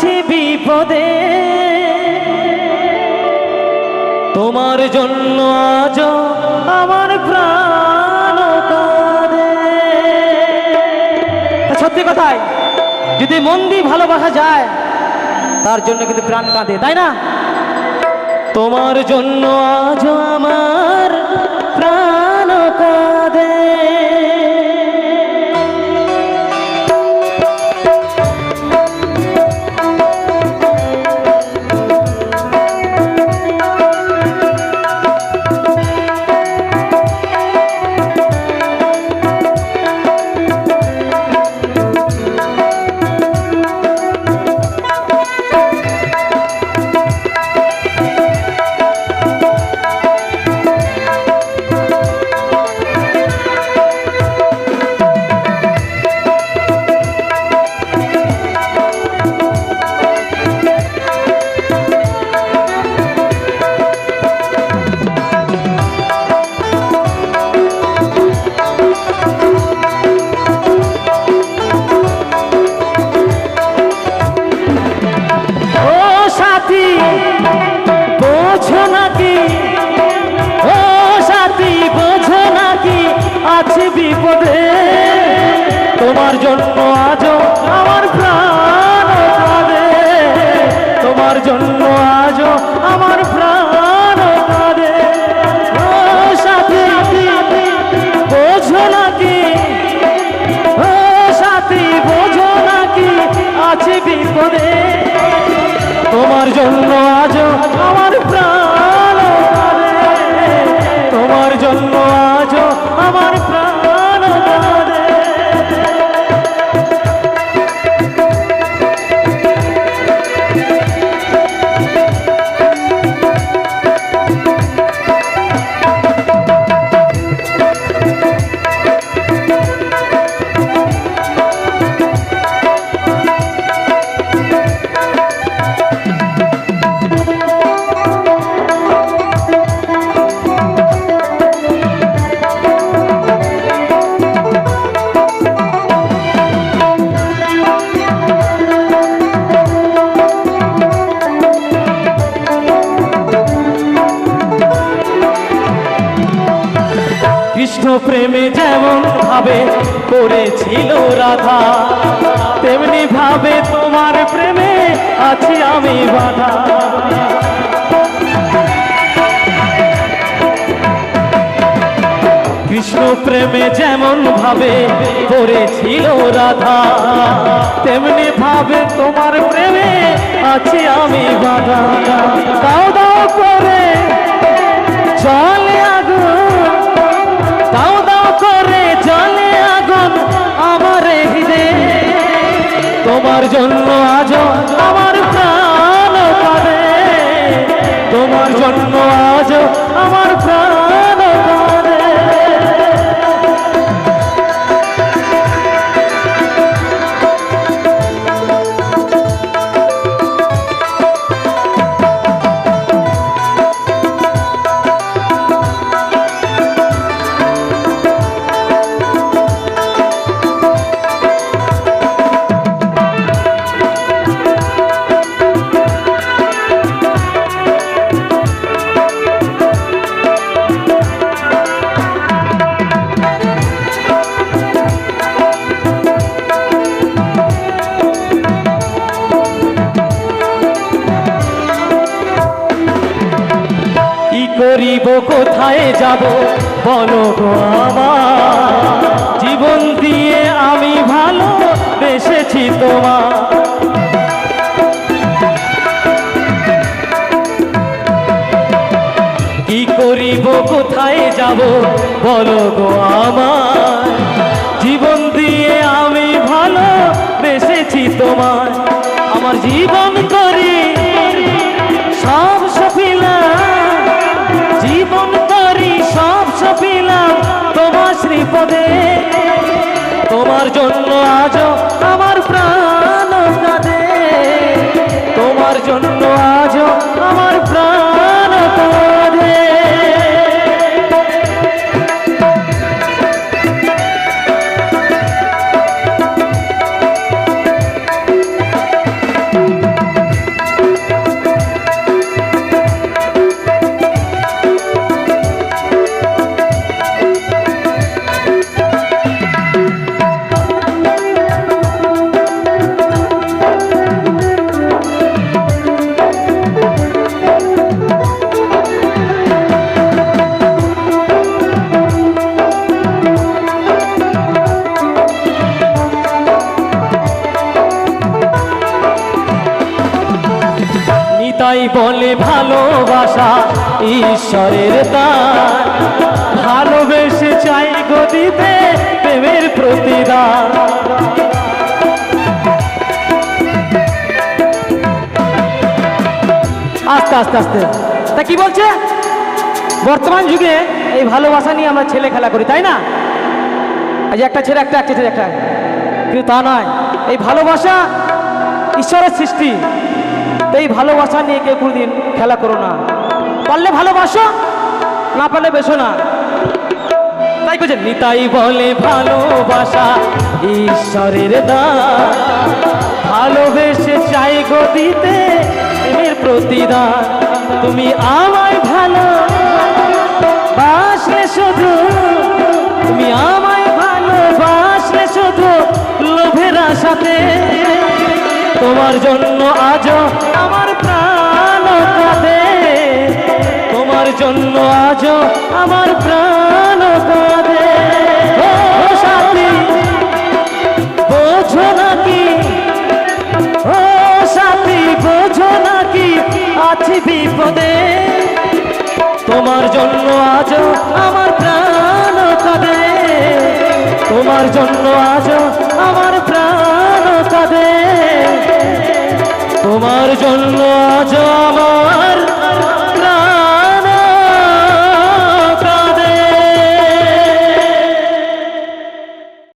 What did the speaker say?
আছি বিপদে, তোমার জন্য আজ আমার প্রাণ কাঁদে। সত্যি কথাই, যদি মন দিয়ে ভালোবাসা যায় তার জন্য কিন্তু প্রাণ কাঁদে, তাই না? তোমার জন্য আজ আমার প্রাণ কাঁদে। বিপদে তোমার জন্য আজ আমার প্রাণ কাঁদে, তোমার জন্য আজ আমার প্রাণ কাঁদে। ও সাথী বোঝো নাকি, ও সাথী বোঝো নাকি আছি বিপদে, তোমার জন্য আজ আমার প্রাণ কাঁদে, তোমার জন্য আজ আমার প্রাণ। কৃষ্ণ প্রেমে যেমন ভাবে করেছিল রাধা, তেমনি ভাবে তোমার প্রেমে আছি আমি বাধা। কৃষ্ণ প্রেমে যেমন ভাবে করেছিল রাধা, তেমনি ভাবে তোমার প্রেমে আছি আমি বাধা। দাও দাও করে চলে আগুন, দাও দাও করে জলে আগুন আমার হৃদয়ে, তোমার জন্য আজ আমার প্রাণ কাঁদে, তোমার জন্য আজ আমার প্রাণ কাঁদে। করিব কোথায় যাব বলো গো আমার, জীবন দিয়ে আমি ভালো বেসেছি তোমার। কি করিব কোথায় যাব বলো গো আমার, জীবন দিয়ে আমি ভালো বেসেছি তোমার। আমার জীবন করি সব সফিলাম, জীবন করি সব সফিলাম তোমার শ্রীপদে, তোমার জন্য আজ আমার প্রাণ কাঁদে, তোমার জন্য আজ আমার প্রাণ কাঁদে। বলে ভালোবাসা ঈশ্বরের দান, ভালোবেসে চাই গো দিতে প্রেমের প্রতিদান। আস্তে আস্তে আস্তে তা কি বলছে, বর্তমান যুগে এই ভালোবাসা নিয়ে আমরা ছেলে খেলা করি, তাই না? আজ একটা ছেলে একটা ছেলে একটা, কিন্তু তা নয়। এই ভালোবাসা ঈশ্বরের সৃষ্টি, তো এই ভালোবাসা নিয়ে কেউ কোনদিন খেলা করো না। পারলে ভালোবাসো, না পারলে বেশো না। তাই বলছে নিতাই বলে ভালোবাসা ঈশ্বরের দান, ভালোবেসে চাই গো দিতে প্রেমের প্রতিদান। তুমি আমায় ভালোবাসলে শুধু, তুমি আমায় ভালোবাসলে শুধু লোভের আশাতে, তোমার জন্য আজও আমার প্রাণ কাঁদে, তোমার জন্য আজও আমার প্রাণ কাঁদে। ও সাথী বোঝো নাকি, ও সাথী বোঝো নাকি আছি বিপদে, তোমার জন্য আজও আমার প্রাণ কাঁদে, তোমার জন্য আজও আমার প্রাণ কাঁদে, তোমার জন্য আজও আমার